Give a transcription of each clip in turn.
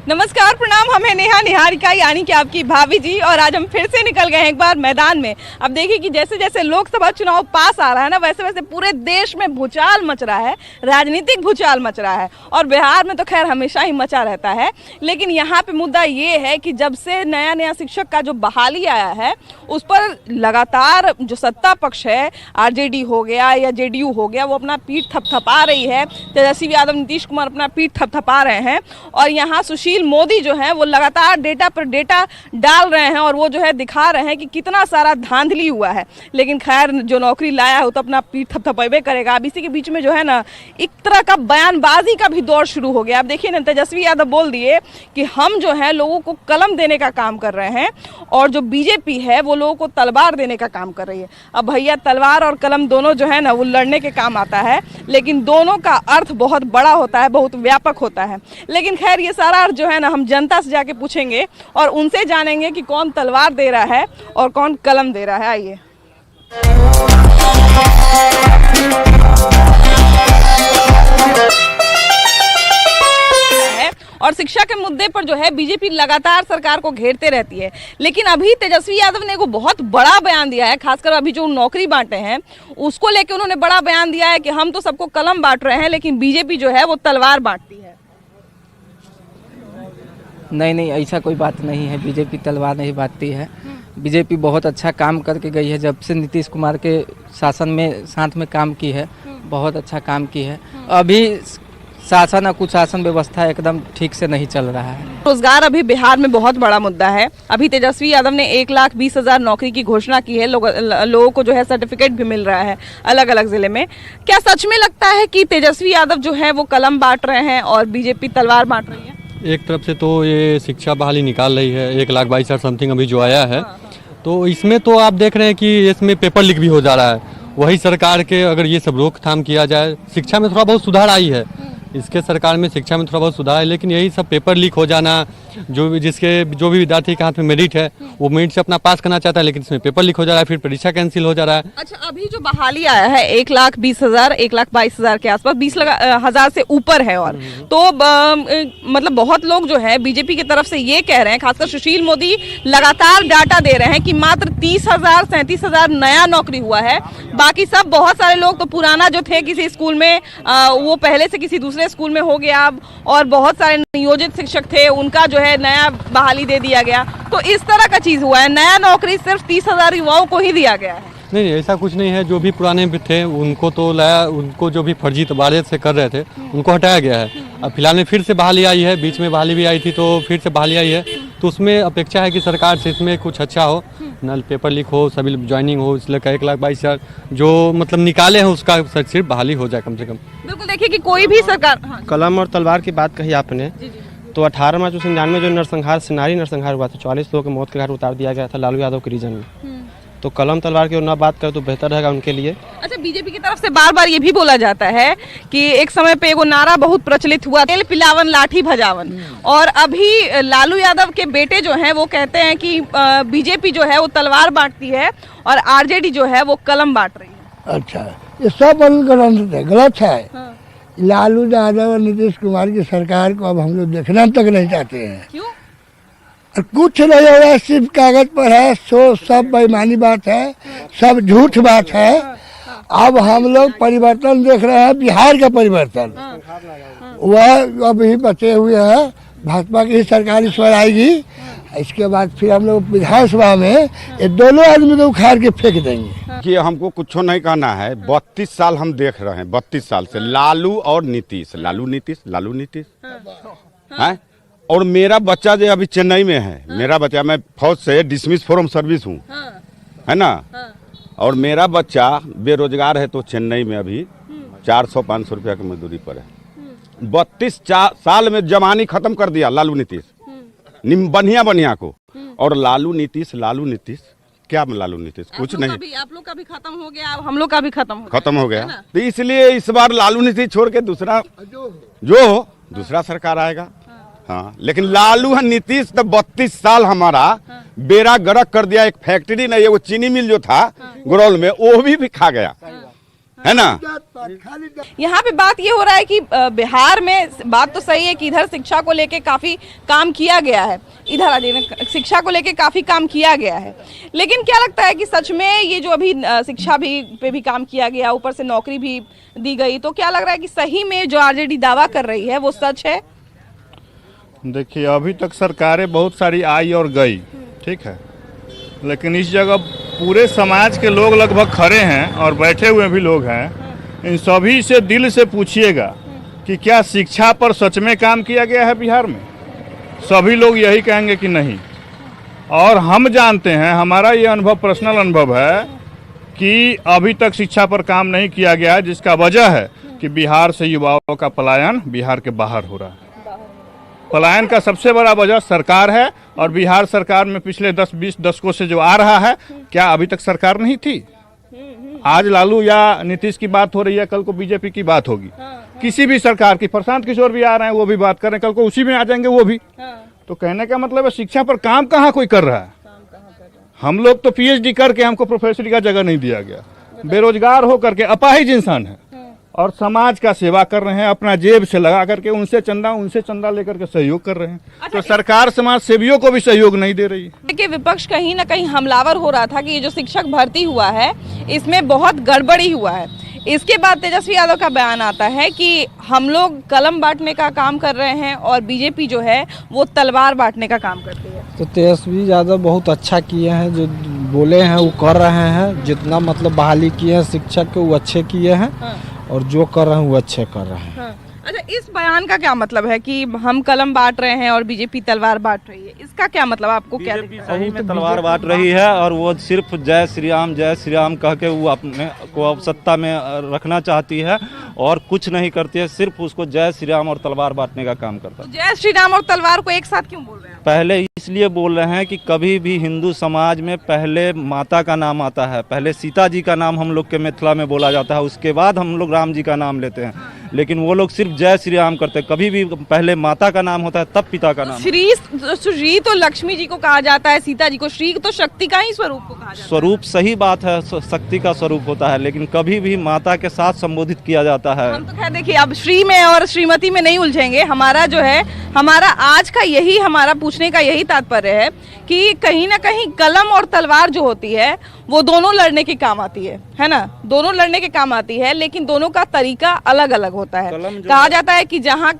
नमस्कार, प्रणाम। हमें नेहा निहारिका यानी कि आपकी भाभी जी, और आज हम फिर से निकल गए हैं एक बार मैदान में। अब देखिए कि जैसे जैसे लोकसभा चुनाव पास आ रहा है ना, वैसे वैसे पूरे देश में भूचाल मच रहा है, राजनीतिक भूचाल मच रहा है। और बिहार में तो खैर हमेशा ही मचा रहता है, लेकिन यहाँ पे मुद्दा ये है कि जब से नया नया शिक्षक का जो बहाली आया है, उस पर लगातार जो सत्ता पक्ष है, आरजेडी हो गया या जेडीयू हो गया, वो अपना पीठ थपथपा रही है। तेजस्वी यादव, नीतीश कुमार अपना पीठ थपथपा रहे हैं, और यहाँ सुशील मोदी जो है वो लगातार डेटा पर डेटा डाल रहे हैं, और वो जो है दिखा रहे हैं कि कितना सारा धांधली हुआ है। लेकिन खैर, जो नौकरी लाया है वो तो अपना पीठ थपथपावे करेगा। अब इसी के बीच में जो है ना, एक तरह का बयानबाजी का भी दौर शुरू हो गया। अब देखिए ना, तेजस्वी यादव बोल दिए कि हम जो है लोगों को कलम देने का काम कर रहे हैं, और जो बीजेपी है वो लोगों को तलवार देने का काम कर रही है। अब भैया, तलवार और कलम दोनों जो है ना वो लड़ने के काम आता है, लेकिन दोनों का अर्थ बहुत बड़ा होता है, बहुत व्यापक होता है। लेकिन खैर, ये सारा अर्थ जो है ना हम जनता से जाके पूछेंगे और उनसे जानेंगे कि कौन तलवार दे रहा है और कौन कलम दे रहा है। आइए। और शिक्षा के मुद्दे पर जो है बीजेपी लगातार सरकार को घेरते रहती है, लेकिन अभी तेजस्वी यादव ने एक बहुत बड़ा बयान दिया है। खासकर अभी जो नौकरी बांटे हैं उसको लेके उन्होंने बड़ा बयान दिया है कि हम तो सबको कलम बांट रहे हैं, लेकिन बीजेपी जो है वो तलवार बांटती है। नहीं, ऐसा कोई बात नहीं है। बीजेपी तलवार नहीं बांटती है। बीजेपी बहुत अच्छा काम करके गई है। जब से नीतीश कुमार के शासन में साथ में काम की है, बहुत अच्छा काम की है। अभी शासन और कुशासन व्यवस्था एकदम ठीक से नहीं चल रहा है। रोजगार अभी बिहार में बहुत बड़ा मुद्दा है। अभी तेजस्वी यादव ने 1,20,000 नौकरी की घोषणा की है। लोगों को जो है सर्टिफिकेट भी मिल रहा है अलग अलग जिले में। क्या सच में लगता है कि तेजस्वी यादव जो है वो कलम बांट रहे हैं और बीजेपी तलवार बांट रही है? एक तरफ से तो ये शिक्षा बहाली निकाल रही है, 1,22,000 समथिंग अभी जो आया है, तो इसमें तो आप देख रहे हैं कि इसमें पेपर लीक भी हो जा रहा है। वही सरकार के अगर ये सब रोकथाम किया जाए, शिक्षा में थोड़ा बहुत सुधार आई है, इसके सरकार में शिक्षा में थोड़ा बहुत सुधार है, लेकिन यही सब पेपर लीक हो जाना, जो भी विद्यार्थी के हाथ में मेरिट है वो मेरिट से अपना पास करना चाहता है, लेकिन इसमें पेपर लीक हो जा रहा है, फिर परीक्षा कैंसिल हो जा रहा है। अच्छा, अभी जो बहाली आया है 1,20,000, 1,22,000 के आसपास, 20,000 से ऊपर है, और तो मतलब बहुत लोग जो है बीजेपी की तरफ से ये कह रहे हैं, खासकर सुशील मोदी लगातार डाटा दे रहे हैं कि मात्र 30,000 37,000 नया नौकरी हुआ है। बाकी सब बहुत सारे लोग तो पुराना जो थे किसी स्कूल में, वो पहले से किसी दूसरे स्कूल में हो गया, और बहुत सारे नियोजित शिक्षक थे, उनका जो है नया बहाली दे दिया गया। तो इस तरह का चीज हुआ है। नया नौकरी सिर्फ 30,000 युवाओं को ही दिया गया है। नहीं, ऐसा कुछ नहीं है। जो भी पुराने भी थे उनको तो लाया, उनको जो भी फर्जी तबादले से कर रहे थे उनको हटाया गया है। अब फिलहाल में फिर से बहाली आई है, बीच में बहाली भी आई थी तो फिर से बहाली आई है, तो उसमें अपेक्षा है कि सरकार से इसमें कुछ अच्छा हो, नल पेपर लीक हो, सभी ज्वाइनिंग हो, इसलिए 1,22,000 जो मतलब निकाले हैं उसका सिर्फ बहाली हो जाए कम से कम। बिल्कुल, देखिए कि कोई भी सरकार। हाँ, कलम और तलवार की बात कही आपने, तो 18 मार्च 1999 जो नारी नरसंहार हुआ था, 44 लोगों को मौत के घाट उतार दिया गया था लालू यादव के रीजन में। तो कलम तलवार की और ना बात करें तो बेहतर रहेगा उनके लिए। अच्छा, बीजेपी की तरफ से बार बार ये भी बोला जाता है कि एक समय पे एगो नारा बहुत प्रचलित हुआ, तेल पिलावन लाठी भजावन, और अभी लालू यादव के बेटे जो हैं वो कहते हैं कि बीजेपी जो है वो तलवार बांटती है और आरजेडी जो है वो कलम बांट रही है। अच्छा, ये सब गलत है। हाँ। लालू यादव और नीतीश कुमार की सरकार को अब हम लोग देखना तक नहीं चाहते हैं। क्यों? कुछ नहीं हो रहा है, सिर्फ कागज पर है, सब बेईमानी बात है, सब झूठ बात है। अब हम लोग परिवर्तन देख रहे हैं, बिहार का परिवर्तन। वह अभी बचे हुए हैं, भाजपा की सरकार इस बार आएगी, इसके बाद फिर हम लोग विधानसभा में ये दोनों आदमी को उखाड़ के फेंक देंगे। कि हमको कुछ नहीं कहना है। 32 साल हम देख रहे हैं, 32 साल से लालू और नीतीश, लालू नीतीश है। और मेरा बच्चा जो अभी चेन्नई में है, मेरा बच्चा, मैं फौज से डिसमिस फ्रॉम सर्विस हूँ, है ना, और मेरा बच्चा बेरोजगार है, तो चेन्नई में अभी 400-500 रुपया की मजदूरी पर है। 32 साल में जवानी खत्म कर दिया लालू नीतीश, बढ़िया को। और लालू नीतीश क्या लालू नीतीश कुछ नहीं। आप लोग का भी खत्म हो गया, हम लोग का भी खत्म हो गया। तो इसलिए इस बार लालू नीतीश छोड़ के दूसरा सरकार आएगा। हाँ, लेकिन लालू है नीतीश तो 32 साल हमारा बेड़ा गर्क कर दिया। एक फैक्ट्री नहीं है, वो चीनी मिल जो था गुरौल में, वो भी खा गया, है ना। यहाँ पे बात ये हो रहा है कि बिहार में बात तो सही है कि इधर शिक्षा को लेके काफी काम किया गया है, इधर आ जाइए, शिक्षा को लेके काफी काम किया गया है, लेकिन क्या लगता है कि सच में ये जो अभी शिक्षा भी पे भी काम किया गया, ऊपर से नौकरी भी दी गई, तो क्या लग रहा है कि सही में जो आरजेडी दावा कर रही है वो सच है? देखिए, अभी तक सरकारें बहुत सारी आई और गई, ठीक है, लेकिन इस जगह पूरे समाज के लोग लगभग खड़े हैं और बैठे हुए भी लोग हैं। इन सभी से दिल से पूछिएगा कि क्या शिक्षा पर सच में काम किया गया है बिहार में? सभी लोग यही कहेंगे कि नहीं। और हम जानते हैं, हमारा ये अनुभव पर्सनल अनुभव है कि अभी तक शिक्षा पर काम नहीं किया गया है, जिसका वजह है कि बिहार से युवाओं का पलायन बिहार के बाहर हो रहा है। पलायन का सबसे बड़ा वजह सरकार है, और बिहार सरकार में पिछले 10-20 दशकों से जो आ रहा है, क्या अभी तक सरकार नहीं थी? आज लालू या नीतीश की बात हो रही है, कल को बीजेपी की बात होगी, किसी भी सरकार की। प्रशांत किशोर भी आ रहे हैं, वो भी बात कर रहे हैं, कल को उसी में आ जाएंगे वो भी। तो कहने का मतलब है शिक्षा पर काम कहाँ कोई कर रहा है? हम लोग तो पीएचडी करके, हमको प्रोफेसर का जगह नहीं दिया गया, बेरोजगार होकर के अपाहिज इंसान है और समाज का सेवा कर रहे हैं, अपना जेब से लगा करके उनसे चंदा लेकर के सहयोग कर रहे हैं। तो सरकार समाज सेवियों को भी सहयोग नहीं दे रही है। कि विपक्ष कहीं ना कहीं हमलावर हो रहा था कि ये जो शिक्षक भर्ती हुआ है इसमें बहुत गड़बड़ी हुआ है। इसके बाद तेजस्वी यादव का बयान आता है कि हम लोग कलम बांटने का काम कर रहे हैं और बीजेपी जो है वो तलवार बांटने का काम करती है। तो तेजस्वी यादव बहुत अच्छा किए हैं, जो बोले हैं वो कर रहे हैं। जितना मतलब बहाली किए हैं शिक्षक के वो अच्छे किए हैं, और जो कर रहे हैं वो अच्छे कर रहे हैं। अच्छा, इस बयान का क्या मतलब है कि हम कलम बांट रहे हैं और बीजेपी तलवार बांट रही है? इसका क्या मतलब आपको क्या दिखता है? सही में तलवार बांट रही है, और वो सिर्फ जय श्री राम कह के वो अपने को अब सत्ता में रखना चाहती है और कुछ नहीं करती है, सिर्फ उसको जय श्री राम और तलवार बांटने का काम करता है। जय श्री राम और तलवार को एक साथ क्यों बोल रहे हैं? पहले इसलिए बोल रहे हैं कि कभी भी हिंदू समाज में पहले माता का नाम आता है, पहले सीता जी का नाम हम लोग के मिथिला में बोला जाता है, उसके बाद हम लोग राम जी का नाम लेते हैं, लेकिन वो लोग सिर्फ जय श्री राम करते हैं। कभी भी पहले माता का नाम होता है तब पिता का नाम। श्री तो लक्ष्मी जी को कहा जाता है, सीता जी को। श्री तो शक्ति का ही स्वरूप को कहा जाता है। स्वरूप सही बात है, शक्ति का स्वरूप होता है, लेकिन कभी भी माता के साथ संबोधित किया जाता है। हम तो खैर देखिए, अब श्री में और श्रीमती में नहीं उलझेंगे। हमारा जो है, हमारा आज का यही, हमारा पूछने का यही तात्पर्य है कि कहीं ना कहीं कलम और तलवार जो होती है वो दोनों लड़ने के काम आती है ना, दोनों लड़ने के काम आती है, लेकिन दोनों का तरीका अलग अलग होता है। कहा जाता है कि जहाँ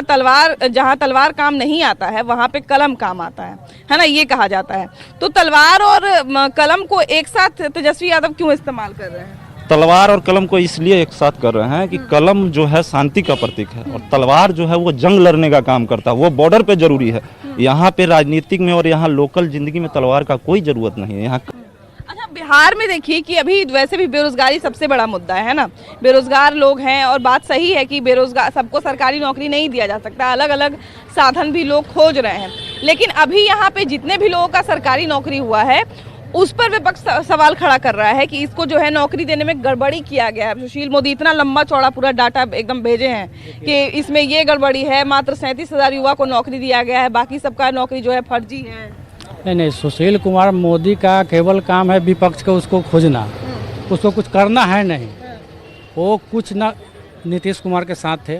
तलवार काम नहीं आता है वहाँ पे कलम काम आता है ना, ये कहा जाता है। तो तलवार और कलम को एक साथ तेजस्वी यादव क्यों इस्तेमाल कर रहे हैं? तलवार और कलम को इसलिए एक साथ कर रहे हैं कि कलम जो है शांति का प्रतीक है, और तलवार जो है वो जंग लड़ने का काम करता है, वो बॉर्डर पे जरूरी है। यहाँ पे राजनीतिक में और यहाँ लोकल जिंदगी में तलवार का कोई जरूरत नहीं है यहाँ। अच्छा, बिहार में देखिए कि अभी वैसे भी बेरोजगारी सबसे बड़ा मुद्दा है ना, बेरोजगार लोग हैं, और बात सही है कि बेरोजगार सबको सरकारी नौकरी नहीं दिया जा सकता, अलग अलग साधन भी लोग खोज रहे हैं, लेकिन अभी यहाँ पे जितने भी लोगों का सरकारी नौकरी हुआ है उस पर विपक्ष सवाल खड़ा कर रहा है कि इसको जो है नौकरी देने में गड़बड़ी किया गया है। सुशील मोदी इतना लंबा चौड़ा पूरा डाटा एकदम भेजे हैं कि इसमें ये गड़बड़ी है, मात्र 37,000 युवा को नौकरी दिया गया है, बाकी सबका नौकरी जो है फर्जी है। नहीं, सुशील कुमार मोदी का केवल काम है विपक्ष को उसको खोजना, उसको कुछ करना है नहीं। वो कुछ ना नीतीश कुमार के साथ थे,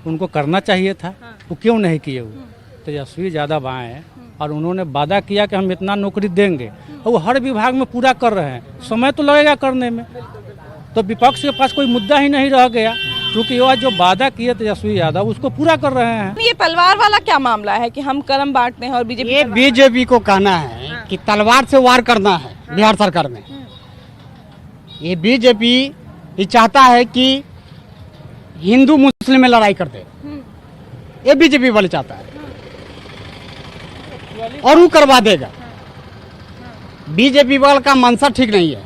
उनको करना चाहिए था, वो क्यों नहीं किए? वो तेजस्वी यादव आए हैं और उन्होंने वादा किया कि हम इतना नौकरी देंगे, और वो हर विभाग में पूरा कर रहे हैं। समय तो लगेगा करने में, तो विपक्ष के पास कोई मुद्दा ही नहीं रह गया, क्योंकि वो जो वादा किए तेजस्वी यादव उसको पूरा कर रहे हैं। ये तलवार वाला क्या मामला है कि हम कलम बांटते हैं और बीजेपी? ये बीजेपी को कहना है कि तलवार से वार करना है बिहार सरकार में। ये बीजेपी ये चाहता है कि हिंदू मुस्लिम में लड़ाई कर दे, ये बीजेपी वाले चाहता है, और वो करवा देगा। बीजेपी वाले का मंशा ठीक नहीं है,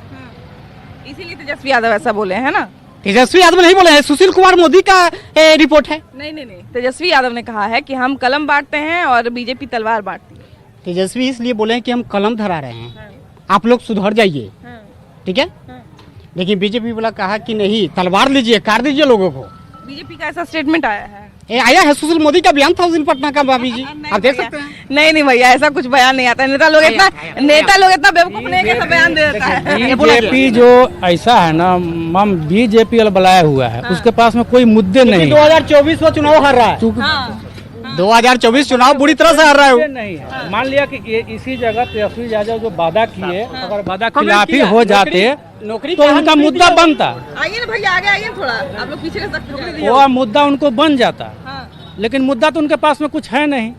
इसीलिए तेजस्वी यादव ऐसा बोले हैं ना। तेजस्वी यादव नहीं बोले हैं, सुशील कुमार मोदी का रिपोर्ट है। नहीं, तेजस्वी यादव ने कहा है कि हम कलम बांटते हैं और बीजेपी तलवार बांटती है। तेजस्वी इसलिए बोले हैं कि हम कलम धरा रहे हैं, आप लोग सुधर जाइए, ठीक है। लेकिन बीजेपी वाला कहा कि नहीं, तलवार लीजिए, काट दीजिए लोगों को। बीजेपी का ऐसा स्टेटमेंट आया है, आया है, सुशील मोदी का बयान था उस दिन पटना का, भाभी जी आप देख सकते हैं। नहीं नहीं भैया, ऐसा कुछ बयान नहीं आता। नेता लोग इतना बेवकूफ नहीं कि ऐसा बयान दे देता है। बीजेपी जो ऐसा है ना, हम बीजेपी वाला बनाया हुआ है, उसके पास में कोई मुद्दे नहीं। 2024 में चुनाव हार रहा है, 2024 चुनाव बुरी तरह से हार रहा है। नहीं है, मान लिया कि इसी जगह तेजस्वी यादव जो वादा किए, अगर वादा खिलाफी हो जाते नौकरी तो उनका मुद्दा बनता। आइए ना भैया, आगे आइए थोड़ा, आप लोग पीछे रह सकते हो। वो मुद्दा उनको बन जाता, लेकिन मुद्दा तो उनके पास में कुछ है नहीं।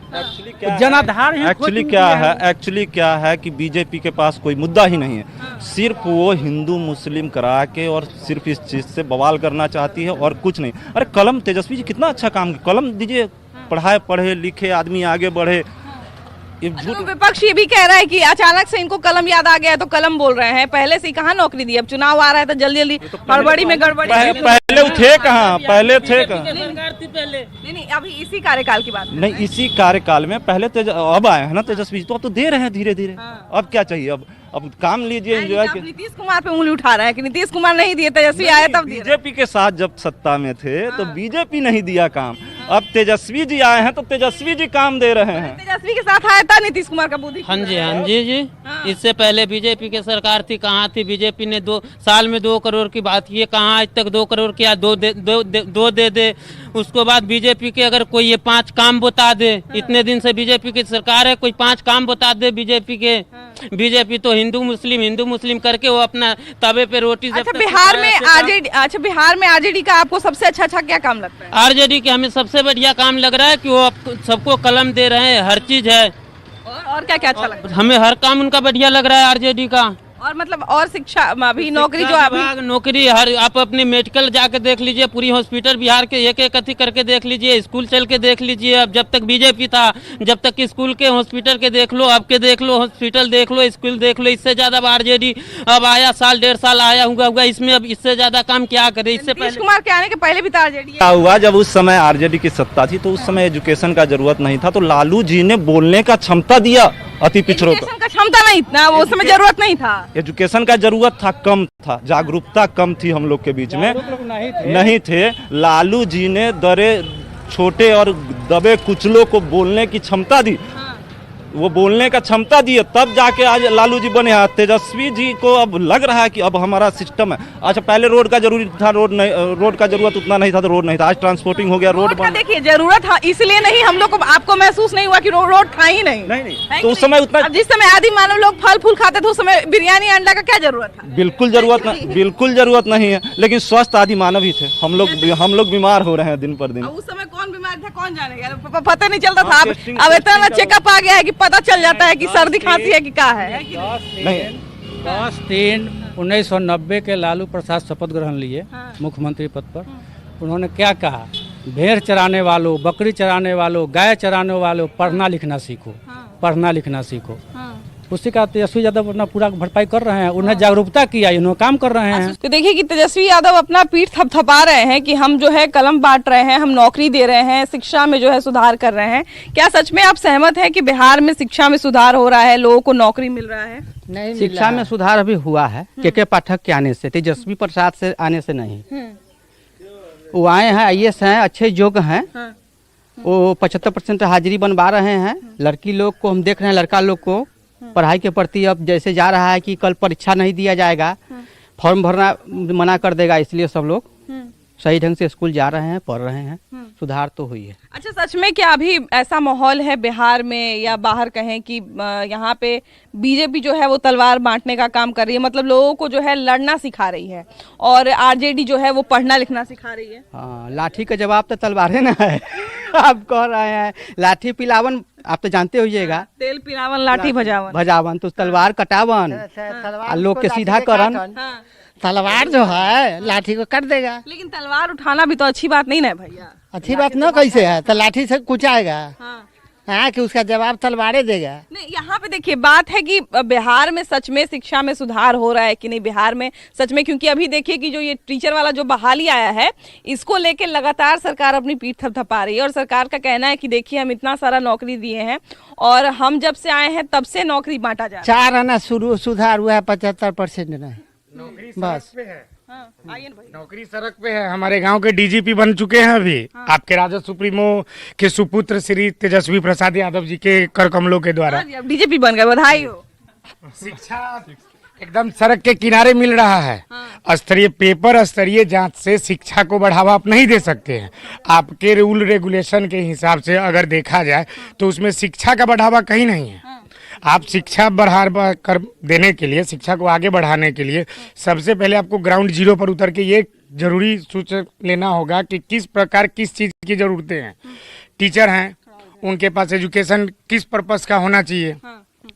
जनाधार एक्चुअली क्या है कि बीजेपी के पास कोई मुद्दा ही नहीं है। सिर्फ वो हिंदू मुस्लिम करा के और सिर्फ इस चीज से बवाल करना चाहती है और कुछ नहीं। अरे कलम, तेजस्वी जी कितना अच्छा काम, कलम दीजिए, पढ़े लिखे आदमी आगे बढ़े। तो विपक्ष ये भी कह रहा है कि अचानक से इनको कलम याद आ गया तो कलम बोल रहे हैं, पहले से ही कहाँ नौकरी दी, अब चुनाव आ रहा है तो जल्दी हड़बड़ी में गड़बड़ी। पहले थे कहाँ, पहले थे कहाँ? नहीं, अभी इसी कार्यकाल की बात नहीं, इसी कार्यकाल में पहले अब आए हैं ना तेजस्वी, तो अब तो दे रहे हैं धीरे धीरे। अब क्या चाहिए, अब काम लीजिए, एंजॉय। नीतीश कुमार पे उंगली उठा रहा है कि नीतीश कुमार नहीं दिए, तेजस्वी आए तब दिए। बीजेपी के साथ जब सत्ता में थे तो बीजेपी नहीं दिया काम, अब तेजस्वी जी आए हैं तो तेजस्वी जी काम दे रहे हैं। तेजस्वी के साथ आया था नीतीश कुमार का बुद्धि। हाँ जी। इससे पहले बीजेपी की सरकार थी, कहाँ थी बीजेपी ने 2 साल में 2 करोड़ की बात की है, कहाँ आज तक 2 करोड़ किया, 2 दे। उसको बाद बीजेपी के अगर कोई ये 5 काम बता दे, इतने दिन से बीजेपी की सरकार है, कोई 5 काम बता दे बीजेपी के। बीजेपी तो हिंदू मुस्लिम करके वो अपना तवे पे रोटी। अच्छा, बिहार में आरजेडी का आपको सबसे अच्छा क्या काम लगता है? आरजेडी के हमें सबसे बढ़िया काम लग रहा है कि वो सबको कलम दे रहे हैं, हर चीज है। और क्या अच्छा लगता है? हमें हर काम उनका बढ़िया लग रहा है आरजेडी का। और मतलब और शिक्षा अभी नौकरी जो अभी नौकरी हर, आप अपने मेडिकल जाके देख लीजिए, पूरी हॉस्पिटल बिहार के एक अथी करके देख लीजिए, स्कूल चल के देख लीजिए। अब जब तक बीजेपी था, जब तक स्कूल के हॉस्पिटल के देख लो, अब के देख लो, हॉस्पिटल देख लो, स्कूल देख लो। इससे ज्यादा आरजेडी अब आया, 1.5 साल आया होगा, इसमें अब इससे ज्यादा काम क्या करे? इससे नीतीश कुमार के आने के पहले भी था आरजेडी। क्या हुआ, जब उस समय आरजेडी की सत्ता थी तो उस समय एजुकेशन का जरूरत नहीं था, तो लालू जी ने बोलने का क्षमता दिया अति पिछड़ों को। का क्षमता नहीं था, वो समय जरूरत नहीं था, एजुकेशन का जरूरत था, कम था, जागरूकता कम थी हम लोग के बीच में, नहीं थे। लालू जी ने दरे छोटे और दबे कुचलों को बोलने की क्षमता दी, वो बोलने का क्षमता दिए, तब जाके आज लालू जी बने हैं। तेजस्वी जी को अब लग रहा है कि अब हमारा सिस्टम है। अच्छा, पहले रोड का जरूरी था, रोड का जरूरत उतना नहीं था तो रोड नहीं था, आज ट्रांसपोर्टिंग हो गया, रोड बन। देखिए जरूरत था इसलिए नहीं, हम लोग को आपको महसूस नहीं हुआ कि रोड था ही नहीं। तो उस समय उतना, जिस समय आदि मानव लोग फल फूल खाते थे, उस समय बिरयानी अंडा का क्या जरूरत था? बिल्कुल जरूरत नहीं है, लेकिन स्वस्थ आदि मानव ही थे हम लोग बीमार हो रहे हैं दिन पर दिन। उस समय कौन बीमार था कौन जानेगा, पता नहीं चलता था। अब इतना चेकअप आ गया है कि पता चल जाता है कि सर्दी खांसी है कि क्या है। 10/3/1990 के लालू प्रसाद शपथ ग्रहण लिए मुख्यमंत्री पद पर। उन्होंने क्या कहा, भेड़ चराने वालों, बकरी चराने वालों, गाय चराने वालों, पढ़ना लिखना सीखो। उसी का तेजस्वी यादव अपना पूरा भरपाई कर रहे हैं, उन्हें जागरूकता किया, इन्होंने काम कर रहे हैं। तो देखिए कि तेजस्वी यादव अपना पीठ थपथपा रहे हैं कि हम जो है कलम बांट रहे हैं, हम नौकरी दे रहे हैं, शिक्षा में जो है सुधार कर रहे हैं। क्या सच में आप सहमत हैं कि बिहार में शिक्षा में सुधार हो रहा है, लोगों को नौकरी मिल रहा है? नहीं, शिक्षा में सुधार अभी हुआ है के पाठक के आने से, तेजस्वी प्रसाद से आने से नहीं। वो आए हैं, IAS हैं, अच्छे योग्य हैं, वो 75% हाजिरी बनवा रहे हैं। लड़की लोग को हम देख रहे हैं, लड़का लोग को पढ़ाई के प्रति अब जैसे जा रहा है कि कल परीक्षा नहीं दिया जाएगा, फॉर्म भरना मना कर देगा, इसलिए सब लोग सही ढंग से स्कूल जा रहे हैं, पढ़ रहे हैं, सुधार तो हुई है। अच्छा, सच में क्या अभी ऐसा माहौल है बिहार में या बाहर कहें कि यहाँ पे बीजेपी जो है वो तलवार बांटने का काम कर रही है, मतलब लोगों को जो है लड़ना सिखा रही है, और आरजेडी जो है वो पढ़ना लिखना सिखा रही है? हाँ, लाठी का जवाब तो तलवार है ना है। आप कह रहे हैं लाठी पिलावन, आप तो जानते होइएगा, तेल पिलावन लाठी भजावन, तो तलवार कटावन, लोग के सीधा करन। तलवार जो है लाठी को काट देगा। लेकिन तलवार उठाना भी तो अच्छी बात नहीं ना भैया। अच्छी बात न कैसे है, तो लाठी से कुछ आएगा। हाँ, कि उसका जवाब तलवारें देगा। नहीं, यहाँ पे देखिए बात है कि बिहार में सच में शिक्षा में सुधार हो रहा है कि नहीं बिहार में सच में, क्योंकि अभी देखिए कि जो ये टीचर वाला जो बहाली आया है, इसको लेके लगातार सरकार अपनी पीठ थपथपा रही है, और सरकार का कहना है कि देखिए हम इतना सारा नौकरी दिए हैं और हम जब से आए हैं तब से नौकरी बांटा जा रहा है। 4 आना शुरू सुधार हुआ है, 75% नहीं बस। आइए ना भाई। नौकरी सड़क पे है। हमारे गांव के डीजीपी बन चुके हैं अभी। आपके राजद सुप्रीमो के सुपुत्र श्री तेजस्वी प्रसाद यादव जी के कर कमलों के द्वारा अब डीजीपी बन गए, बधाई हो। शिक्षा एकदम सड़क के किनारे मिल रहा है। स्तरीय पेपर, स्तरीय जांच से शिक्षा को बढ़ावा आप नहीं दे सकते हैं। आपके रूल रेगुलेशन के हिसाब से अगर देखा जाए तो उसमें शिक्षा का बढ़ावा कहीं नहीं है। आप शिक्षा बढ़ा कर देने के लिए, शिक्षा को आगे बढ़ाने के लिए सबसे पहले आपको ग्राउंड जीरो पर उतर के ये जरूरी सोच लेना होगा कि किस प्रकार किस चीज़ की ज़रूरतें हैं। टीचर हैं, उनके पास एजुकेशन किस पर्पस का होना चाहिए,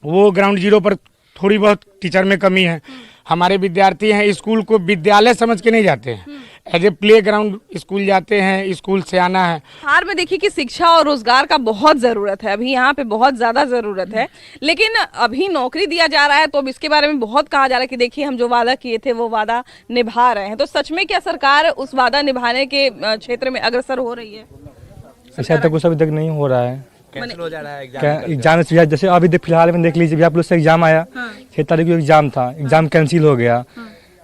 वो ग्राउंड जीरो पर थोड़ी बहुत टीचर में कमी है। हमारे विद्यार्थी हैं, स्कूल को विद्यालय समझ के नहीं जाते हैं, as a playground school जाते हैं। स्कूल से आना है। बिहार में देखिए कि शिक्षा और रोजगार का बहुत जरूरत है, अभी यहाँ पे बहुत ज्यादा जरूरत है, लेकिन अभी नौकरी दिया जा रहा है तो अब इसके बारे में बहुत कहा जा रहा है कि देखिए हम जो वादा किए थे वो वादा निभा रहे हैं। तो सच में क्या सरकार उस वादा निभाने के क्षेत्र में अग्रसर हो रही है? शायद तक कुछ अभी तक नहीं हो रहा है, कैंसिल हो जा रहा है एग्जाम। जैसे अभी फिलहाल में देख लीजिए, आप लोग से एग्जाम आया, 6 तारीख को एग्जाम था, एग्जाम कैंसिल हो गया।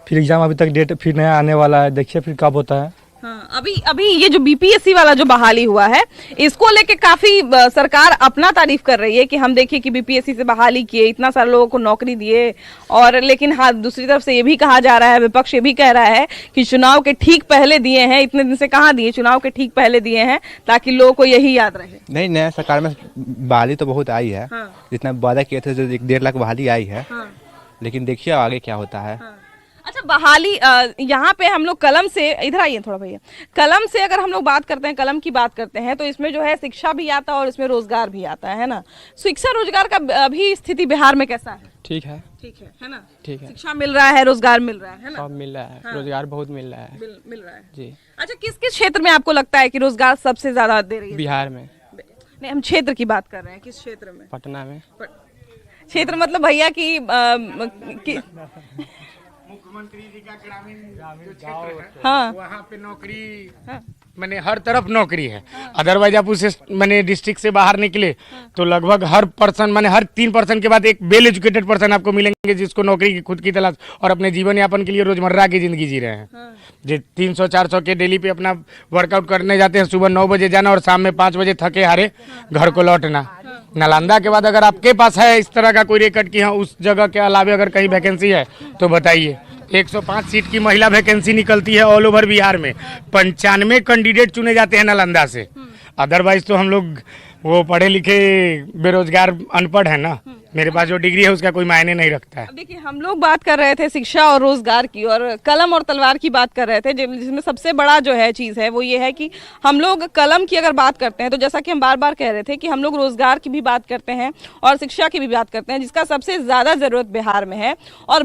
फिर एग्जाम अभी तक डेट फिर नया आने वाला है, देखिए फिर कब होता है। अभी ये जो बीपीएससी वाला जो बहाली हुआ है, इसको लेके काफी सरकार अपना तारीफ कर रही है कि हम देखिए कि बीपीएससी से बहाली किए, इतना सारे लोगों को नौकरी दिए। और लेकिन हाँ, दूसरी तरफ से ये भी कहा जा रहा है, विपक्ष ये भी कह रहा है कि चुनाव के ठीक पहले दिए हैं। इतने दिन से कहाँ दिए, चुनाव के ठीक पहले दिए हैं ताकि लोगों को यही याद रहे। नहीं, नया सरकार में बहाली तो बहुत आई है। जितना वादा किए थे, जो 1.5 लाख बहाली आई है, लेकिन देखिए आगे क्या होता है। अच्छा, बहाली यहाँ पे हम लोग कलम से, इधर आइए थोड़ा भैया, कलम से अगर हम लोग बात करते हैं, कलम की बात करते हैं तो इसमें जो है शिक्षा भी आता है और इसमें रोजगार भी आता है ना। शिक्षा रोजगार का अभी स्थिति बिहार में कैसा है? ठीक है, ठीक है ना? ठीक है। शिक्षा मिल रहा है, रोजगार मिल रहा है ना? सब मिल रहा है, रोजगार बहुत मिल रहा है, मिल रहा है जी। अच्छा, किस किस क्षेत्र में आपको लगता है कि रोजगार सबसे ज्यादा दे रही है? बिहार में नहीं, हम क्षेत्र की बात कर रहे हैं। किस क्षेत्र में? पटना में। क्षेत्र मतलब भैया की मुख्यमंत्री जी का ग्रामीण जो क्षेत्र है, हाँ, वहाँ पे नौकरी मैंने हर तरफ नौकरी है। अदरवाइज आप उसे मैंने डिस्ट्रिक्ट से बाहर निकले तो लगभग हर पर्सन, मैंने हर 3% के बाद एक वेल एजुकेटेड पर्सन आपको मिलेंगे जिसको नौकरी की खुद की तलाश और अपने जीवन यापन के लिए रोजमर्रा की जिंदगी जी रहे हैं। जो 300-400 के डेली पे अपना वर्कआउट करने जाते हैं, सुबह 9 बजे जाना और शाम में 5 बजे थके हारे घर को लौटना। नालंदा के बाद अगर आपके पास है इस तरह का कोई रिकॉर्ड कि हाँ उस जगह के अलावा अगर कहीं वैकेंसी है तो बताइए। 105 सीट की महिला वैकेंसी निकलती है ऑल ओवर बिहार में, 95 कैंडिडेट चुने जाते हैं नालंदा से। अदरवाइज तो हम लोग वो पढ़े लिखे बेरोजगार अनपढ़ है ना, मेरे पास जो डिग्री है उसका कोई मायने नहीं रखता है। अब देखिए, हम लोग बात कर रहे थे शिक्षा और रोजगार की, और कलम और तलवार की बात कर रहे थे, जिसमें सबसे बड़ा जो है चीज़ है वो ये है कि हम लोग कलम की अगर बात करते हैं तो जैसा कि हम बार बार कह रहे थे कि हम लोग रोजगार की भी बात करते हैं और शिक्षा की भी बात करते हैं, जिसका सबसे ज़्यादा ज़रूरत बिहार में है। और